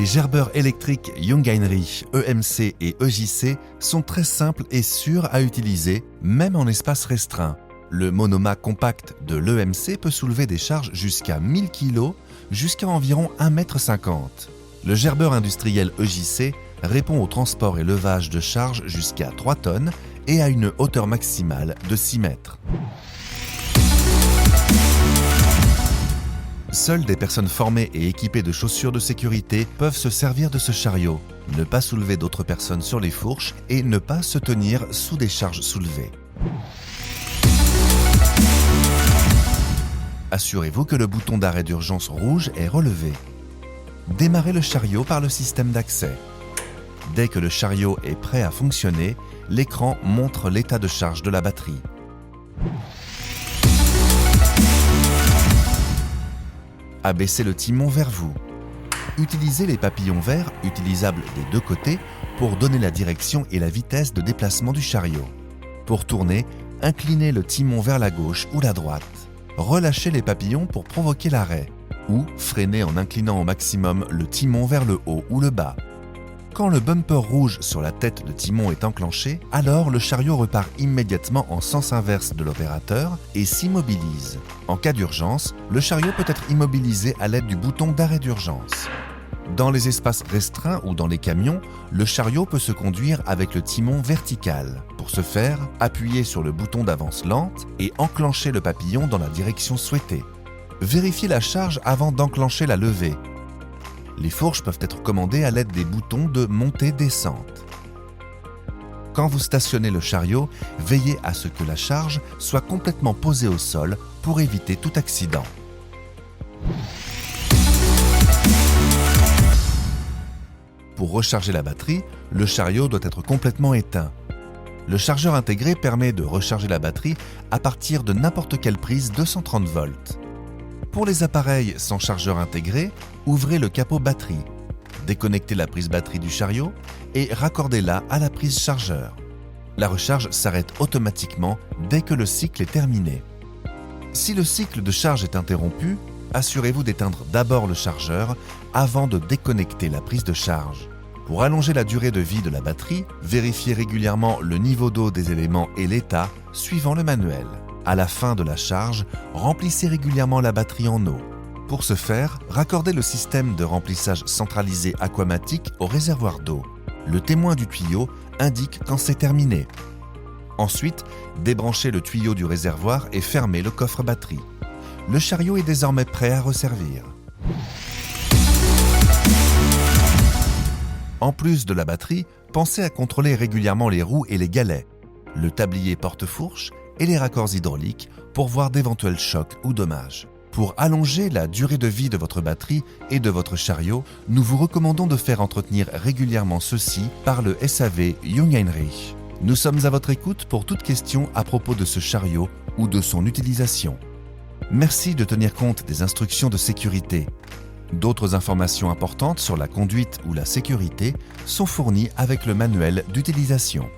Les gerbeurs électriques Jungheinrich, EMC et EJC sont très simples et sûrs à utiliser, même en espace restreint. Le monomât compact de l'EMC peut soulever des charges jusqu'à 1000 kg, jusqu'à environ 1,50 m. Le gerbeur industriel EJC répond au transport et levage de charges jusqu'à 3 tonnes et à une hauteur maximale de 6 mètres. Seules des personnes formées et équipées de chaussures de sécurité peuvent se servir de ce chariot, ne pas soulever d'autres personnes sur les fourches et ne pas se tenir sous des charges soulevées. Assurez-vous que le bouton d'arrêt d'urgence rouge est relevé. Démarrez le chariot par le système d'accès. Dès que le chariot est prêt à fonctionner, l'écran montre l'état de charge de la batterie. Abaissez le timon vers vous. Utilisez les papillons verts, utilisables des deux côtés, pour donner la direction et la vitesse de déplacement du chariot. Pour tourner, inclinez le timon vers la gauche ou la droite. Relâchez les papillons pour provoquer l'arrêt, ou freinez en inclinant au maximum le timon vers le haut ou le bas. Quand le bumper rouge sur la tête de timon est enclenché, alors le chariot repart immédiatement en sens inverse de l'opérateur et s'immobilise. En cas d'urgence, le chariot peut être immobilisé à l'aide du bouton d'arrêt d'urgence. Dans les espaces restreints ou dans les camions, le chariot peut se conduire avec le timon vertical. Pour ce faire, appuyez sur le bouton d'avance lente et enclenchez le papillon dans la direction souhaitée. Vérifiez la charge avant d'enclencher la levée. Les fourches peuvent être commandées à l'aide des boutons de montée-descente. Quand vous stationnez le chariot, veillez à ce que la charge soit complètement posée au sol pour éviter tout accident. Pour recharger la batterie, le chariot doit être complètement éteint. Le chargeur intégré permet de recharger la batterie à partir de n'importe quelle prise 230 volts. Pour les appareils sans chargeur intégré, ouvrez le capot batterie, déconnectez la prise batterie du chariot et raccordez-la à la prise chargeur. La recharge s'arrête automatiquement dès que le cycle est terminé. Si le cycle de charge est interrompu, assurez-vous d'éteindre d'abord le chargeur avant de déconnecter la prise de charge. Pour allonger la durée de vie de la batterie, vérifiez régulièrement le niveau d'eau des éléments et l'état suivant le manuel. À la fin de la charge, remplissez régulièrement la batterie en eau. Pour ce faire, raccordez le système de remplissage centralisé Aquamatic au réservoir d'eau. Le témoin du tuyau indique quand c'est terminé. Ensuite, débranchez le tuyau du réservoir et fermez le coffre batterie. Le chariot est désormais prêt à resservir. En plus de la batterie, pensez à contrôler régulièrement les roues et les galets, le tablier porte-fourche et les raccords hydrauliques pour voir d'éventuels chocs ou dommages. Pour allonger la durée de vie de votre batterie et de votre chariot, nous vous recommandons de faire entretenir régulièrement ceux-ci par le SAV Jungheinrich. Nous sommes à votre écoute pour toute question à propos de ce chariot ou de son utilisation. Merci de tenir compte des instructions de sécurité. D'autres informations importantes sur la conduite ou la sécurité sont fournies avec le manuel d'utilisation.